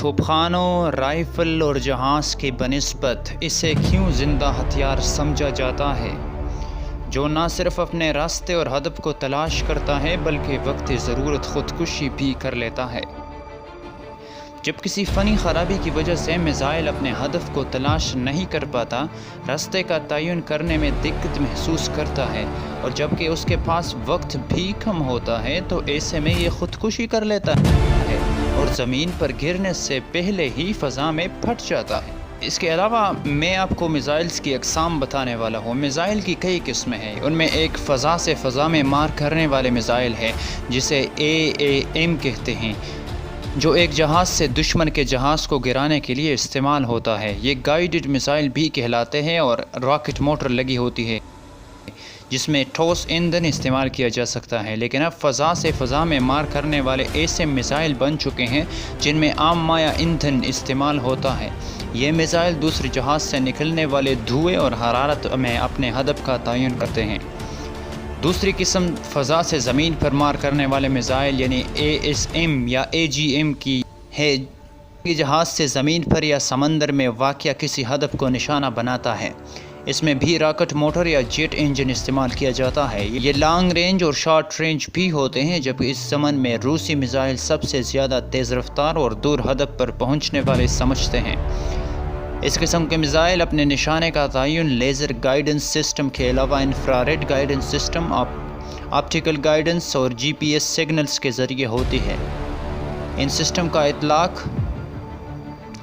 توپخانوں، rifle اور جہاز کی بنسبت اسے کیوں زندہ ہتھیار سمجھا جاتا ہے جو نہ صرف اپنے راستے اور ہدف کو تلاش کرتا ہے بلکہ وقت ضرورت خودکشی بھی کر لیتا ہے؟ جب کسی فنی خرابی کی وجہ سے میزائل اپنے ہدف کو تلاش نہیں کر پاتا، راستے کا تعین کرنے میں دقت محسوس کرتا ہے اور جبکہ اس کے پاس وقت بھی کم ہوتا ہے تو ایسے میں یہ خودکشی کر لیتا ہے اور زمین پر گرنے سے پہلے ہی فضا میں پھٹ جاتا ہے۔ اس کے علاوہ میں آپ کو میزائلز کی اقسام بتانے والا ہوں۔ میزائل کی کئی قسمیں ہیں، ان میں ایک فضا سے فضا میں مار کرنے والے میزائل ہے جسے AAM کہتے ہیں، جو ایک جہاز سے دشمن کے جہاز کو گرانے کے لیے استعمال ہوتا ہے۔ یہ گائیڈڈ میزائل بھی کہلاتے ہیں اور راکٹ موٹر لگی ہوتی ہے جس میں ٹھوس ایندھن استعمال کیا جا سکتا ہے، لیکن اب فضا سے فضا میں مار کرنے والے ایسے میزائل بن چکے ہیں جن میں عام مائع ایندھن استعمال ہوتا ہے۔ یہ میزائل دوسرے جہاز سے نکلنے والے دھوئیں اور حرارت میں اپنے ہدف کا تعین کرتے ہیں۔ دوسری قسم فضا سے زمین پر مار کرنے والے میزائل یعنی ASM یا AGM کی ہے، یہ جہاز سے زمین پر یا سمندر میں واقع کسی ہدف کو نشانہ بناتا ہے۔ اس میں بھی راکٹ موٹر یا جیٹ انجن استعمال کیا جاتا ہے۔ یہ لانگ رینج اور شارٹ رینج بھی ہوتے ہیں، جبکہ اس زمن میں روسی میزائل سب سے زیادہ تیز رفتار اور دور ہدف پر پہنچنے والے سمجھتے ہیں۔ اس قسم کے میزائل اپنے نشانے کا تعین لیزر گائیڈنس سسٹم کے علاوہ infrared guidance system, optical guidance اور GPS سگنلز کے ذریعے ہوتی ہے۔ ان سسٹم کا اطلاق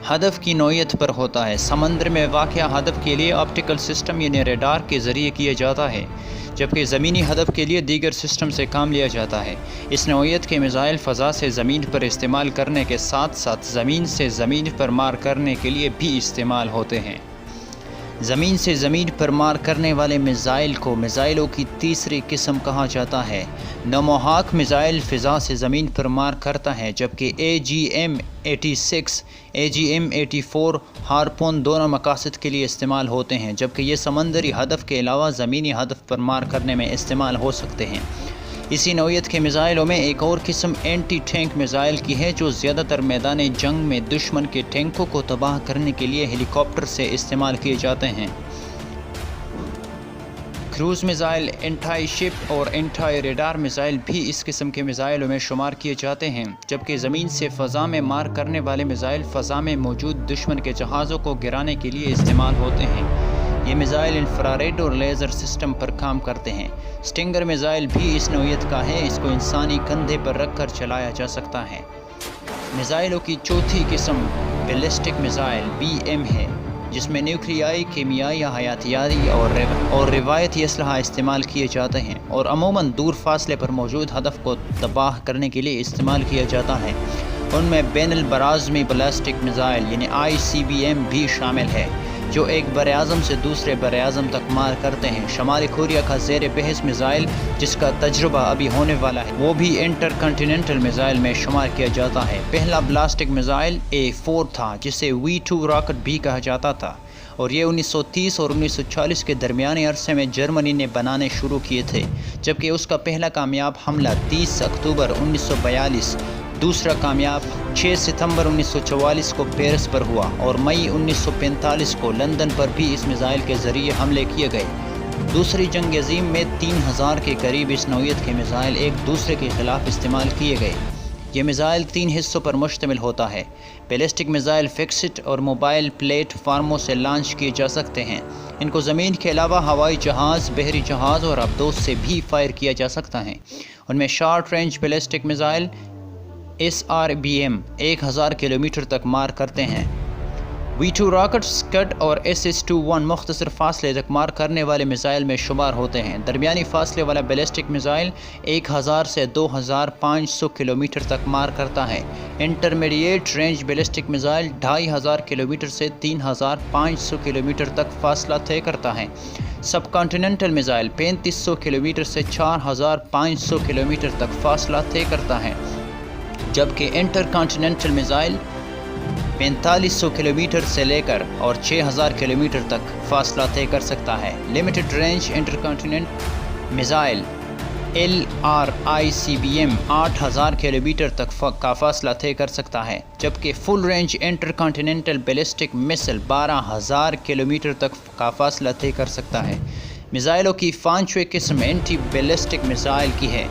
ہدف کی نوعیت پر ہوتا ہے۔ سمندر میں واقع ہدف کے لیے آپٹیکل سسٹم یعنی ریڈار کے ذریعے کیا جاتا ہے، جبکہ زمینی ہدف کے لیے دیگر سسٹم سے کام لیا جاتا ہے۔ اس نوعیت کے میزائل فضا سے زمین پر استعمال کرنے کے ساتھ ساتھ زمین سے زمین پر مار کرنے کے لیے بھی استعمال ہوتے ہیں۔ زمین سے زمین پر مار کرنے والے میزائل کو میزائلوں کی تیسری قسم کہا جاتا ہے۔ نموہاک میزائل فضا سے زمین پر مار کرتا ہے، جبکہ AGM-86 AGM-84 ہارپون دونوں مقاصد کے لیے استعمال ہوتے ہیں، جبکہ یہ سمندری ہدف کے علاوہ زمینی ہدف پر مار کرنے میں استعمال ہو سکتے ہیں۔ اسی نوعیت کے میزائلوں میں ایک اور قسم اینٹی ٹینک میزائل کی ہے، جو زیادہ تر میدان جنگ میں دشمن کے ٹینکوں کو تباہ کرنے کے لیے ہیلی کاپٹر سے استعمال کیے جاتے ہیں۔ کروز میزائل، اینٹائی شپ اور اینٹائی ریڈار میزائل بھی اس قسم کے میزائلوں میں شمار کیے جاتے ہیں، جبکہ زمین سے فضا میں مار کرنے والے میزائل فضا میں موجود دشمن کے جہازوں کو گرانے کے لیے استعمال ہوتے ہیں۔ یہ میزائل انفراریڈ اور لیزر سسٹم پر کام کرتے ہیں۔ سٹنگر میزائل بھی اس نوعیت کا ہے، اس کو انسانی کندھے پر رکھ کر چلایا جا سکتا ہے۔ میزائلوں کی چوتھی قسم بیلسٹک میزائل BM ہے، جس میں نیوکلیائی، کیمیائی یا حیاتیاتی اور روایتی اسلحہ استعمال کیے جاتے ہیں اور عموماً دور فاصلے پر موجود ہدف کو تباہ کرنے کے لیے استعمال کیا جاتا ہے۔ ان میں بین البراعظمی بیلسٹک میزائل یعنی ICBM بھی شامل ہے، جو ایک براعظم سے دوسرے براعظم تک مار کرتے ہیں۔ شمالی کوریا کا زیر بحث میزائل، جس کا تجربہ ابھی ہونے والا ہے، وہ بھی انٹر کنٹیننٹل میزائل میں شمار کیا جاتا ہے۔ پہلا بیلسٹک میزائل A4 تھا، جسے V2 راکٹ بھی کہا جاتا تھا، اور یہ 1930 اور 1940 کے درمیانی عرصے میں جرمنی نے بنانے شروع کیے تھے، جبکہ اس کا پہلا کامیاب حملہ 30 اکتوبر 1942، دوسرا کامیاب 6 ستمبر 1944 کو پیرس پر ہوا، اور مئی 1945 کو لندن پر بھی اس میزائل کے ذریعے حملے کیے گئے۔ دوسری جنگ عظیم میں 3000 کے قریب اس نوعیت کے میزائل ایک دوسرے کے خلاف استعمال کیے گئے۔ یہ میزائل 3 حصوں پر مشتمل ہوتا ہے۔ بیلسٹک میزائل فکسڈ اور موبائل پلیٹ فارموں سے لانچ کیے جا سکتے ہیں۔ ان کو زمین کے علاوہ ہوائی جہاز، بحری جہاز اور آبدوز سے بھی فائر کیا جا سکتا ہے۔ ان میں short range ballistic missile SRBM 1000 kilometre تک مار کرتے ہیں۔ V2 راکٹ، سکڈ اور SS-21 مختصر فاصلے تک مار کرنے والے میزائل میں شمار ہوتے ہیں۔ درمیانی فاصلے والا بیلسٹک میزائل 1000 سے 2500 کلومیٹر تک مار کرتا ہے۔ Intermediate range ballistic missile 2500 kilometre سے 3500 کلومیٹر تک فاصلہ طے کرتا ہے۔ سب کانٹیننٹل میزائل 3500 کلومیٹر سے 4500 کلومیٹر تک فاصلہ طے کرتا ہے، جبکہ انٹر کانٹیننٹل میزائل 4500 کلومیٹر سے لے کر اور 6000 کلومیٹر تک فاصلہ طے کر سکتا ہے۔ Limited range inter continent missile LRICBM 8000 kilometre تک کا فاصلہ طے کر سکتا ہے، جبکہ full range inter continental ballistic missile 12000 kilometre تک کا فاصلہ طے کر سکتا ہے۔ میزائلوں کی 5ویں قسم اینٹی بیلسٹک میزائل کی ہے،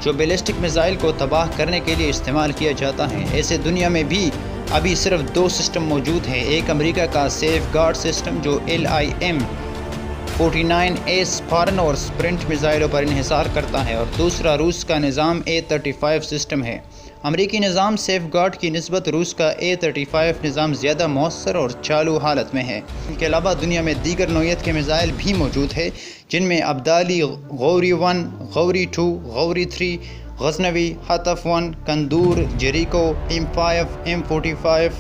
جو بیلسٹک میزائل کو تباہ کرنے کے لیے استعمال کیا جاتا ہے۔ ایسے دنیا میں بھی ابھی صرف 2 سسٹم موجود ہیں، ایک امریکہ کا سیف گارڈ سسٹم جو LIM-49A اسپارن اور اسپرنٹ میزائلوں پر انحصار کرتا ہے، اور دوسرا روس کا نظام A-35 سسٹم ہے۔ امریکی نظام سیف گارڈ کی نسبت روس کا A-35 نظام زیادہ مؤثر اور چالو حالت میں ہے۔ ان کے علاوہ دنیا میں دیگر نوعیت کے میزائل بھی موجود ہیں، جن میں Abdali Ghori 1، Ghori 2، Ghori 3، Ghaznavi, خطف 1، کندور، جیریکو، M5، M45،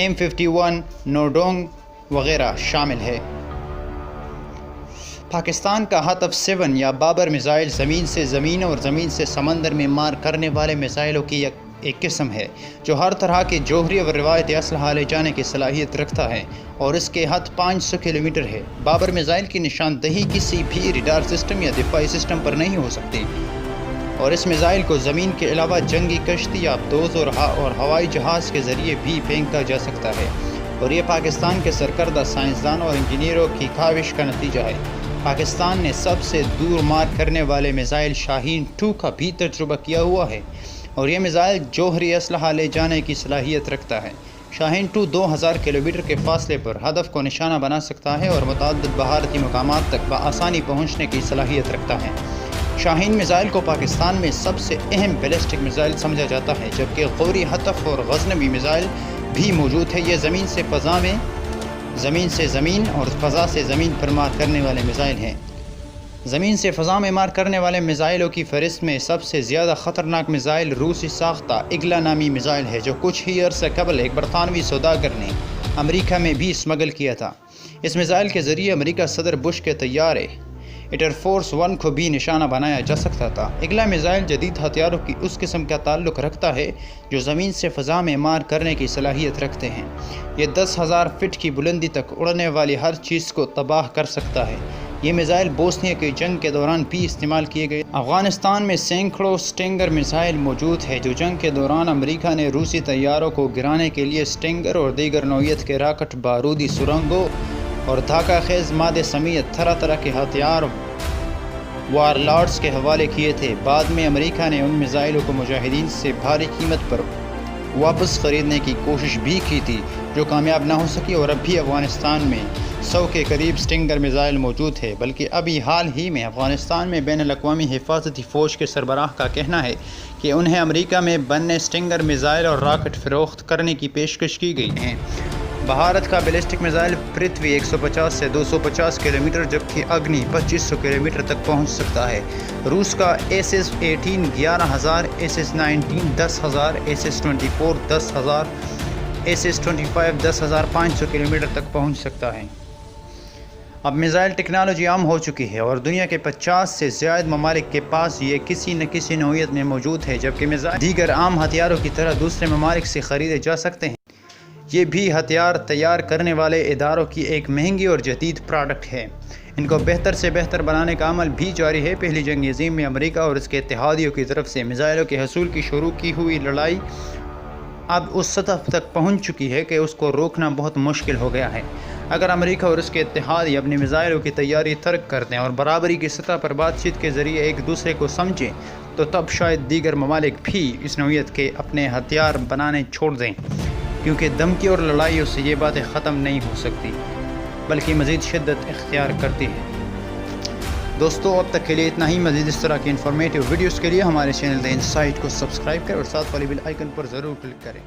M51، نوڈونگ وغیرہ شامل ہے۔ پاکستان کا خطف 7 یا بابر میزائل زمین سے زمین اور زمین سے سمندر میں مار کرنے والے میزائلوں کی ایک قسم ہے، جو ہر طرح کے جوہری اور روایتی اسلحہ لے جانے کی صلاحیت رکھتا ہے، اور اس کے حد 500 کلومیٹر ہے۔ بابر میزائل کی نشاندہی کسی بھی ریڈار سسٹم یا دفاعی سسٹم پر نہیں ہو سکتی، اور اس میزائل کو زمین کے علاوہ جنگی کشتی، آبدوز اور ہوائی جہاز کے ذریعے بھی پھینکا جا سکتا ہے، اور یہ پاکستان کے سرکردہ سائنسدانوں اور انجینئروں کی کاوش کا نتیجہ ہے۔ پاکستان نے سب سے دور مار کرنے والے میزائل شاہین 2 کا بھی تجربہ کیا ہوا ہے، اور یہ میزائل جوہری اسلحہ لے جانے کی صلاحیت رکھتا ہے۔ شاہین 2 2000 کلومیٹر کے فاصلے پر ہدف کو نشانہ بنا سکتا ہے اور متعدد بحاراتی مقامات تک بآسانی پہنچنے کی صلاحیت رکھتا ہے۔ شاہین میزائل کو پاکستان میں سب سے اہم بیلسٹک میزائل سمجھا جاتا ہے، جبکہ غوری، خطف اور غزنوی میزائل بھی موجود ہے۔ یہ زمین سے فضا میں، زمین سے زمین اور فضا سے زمین پر مار کرنے والے میزائل ہیں۔ زمین سے فضا میں مار کرنے والے میزائلوں کی فہرست میں سب سے زیادہ خطرناک میزائل روسی ساختہ ایگلا نامی میزائل ہے، جو کچھ ہی عرصہ قبل ایک برطانوی سوداگر نے امریکہ میں بھی اسمگل کیا تھا۔ اس میزائل کے ذریعے امریکہ صدر بش کے طیارے ایئر فورس 1 کو بھی نشانہ بنایا جا سکتا تھا۔ ایگلا میزائل جدید ہتھیاروں کی اس قسم کا تعلق رکھتا ہے جو زمین سے فضا میں مار کرنے کی صلاحیت رکھتے ہیں۔ یہ 10,000 فٹ کی بلندی تک اڑنے والی ہر چیز کو تباہ کر سکتا ہے۔ یہ میزائل بوسنیا کی جنگ کے دوران بھی استعمال کیے گئے۔ افغانستان میں سینکڑوں سٹنگر میزائل موجود ہے، جو جنگ کے دوران امریکہ نے روسی طیاروں کو گرانے کے لیے سٹنگر اور دیگر نوعیت کے راکٹ، بارودی سرنگوں اور دھاکہ خیز مادے سمیت طرح طرح کے ہتھیار وار لارڈز کے حوالے کیے تھے۔ بعد میں امریکہ نے ان میزائلوں کو مجاہدین سے بھاری قیمت پر واپس خریدنے کی کوشش بھی کی تھی، جو کامیاب نہ ہو سکی، اور اب بھی افغانستان میں 100 کے قریب سٹنگر میزائل موجود ہے۔ بلکہ ابھی حال ہی میں افغانستان میں بین الاقوامی حفاظتی فوج کے سربراہ کا کہنا ہے کہ انہیں امریکہ میں بنے سٹنگر میزائل اور راکٹ فروخت کرنے کی پیشکش کی گئی ہے۔ بھارت کا بیلسٹک میزائل پرتھوی 150 سے 250 کلومیٹر جبکہ اگنی 2500 کلومیٹر تک پہنچ سکتا ہے۔ روس کا SS-18 11,000، SS-19 10,000، SS-24 10,000، SS-25 10,500 kilometre تک پہنچ سکتا ہے۔ اب میزائل ٹیکنالوجی عام ہو چکی ہے، اور دنیا کے 50 سے زائد ممالک کے پاس یہ کسی نہ کسی نوعیت میں موجود ہے، جبکہ میزائل دیگر عام ہتھیاروں کی طرح دوسرے ممالک سے خریدے جا سکتے ہیں۔ یہ بھی ہتھیار تیار کرنے والے اداروں کی ایک مہنگی اور جدید پروڈکٹ ہے۔ ان کو بہتر سے بہتر بنانے کا عمل بھی جاری ہے۔ پہلی جنگ عظیم میں امریکہ اور اس کے اتحادیوں کی طرف سے میزائلوں کے حصول کی شروع کی ہوئی لڑائی اب اس سطح تک پہنچ چکی ہے کہ اس کو روکنا بہت مشکل ہو گیا ہے۔ اگر امریکہ اور اس کے اتحادی اپنی میزائلوں کی تیاری ترک کر دیں اور برابری کی سطح پر بات چیت کے ذریعے ایک دوسرے کو سمجھیں، تو تب شاید دیگر ممالک بھی اس نوعیت کے اپنے ہتھیار بنانے چھوڑ دیں، کیونکہ دھمکی اور لڑائیوں سے یہ باتیں ختم نہیں ہو سکتی، بلکہ مزید شدت اختیار کرتی ہے۔ دوستو، اب تک کے لیے اتنا ہی۔ مزید اس طرح کی انفارمیٹیو ویڈیوز کے لیے ہمارے چینل دی انسائٹ کو سبسکرائب کریں اور ساتھ والی بیل آئیکن پر ضرور کلک کریں۔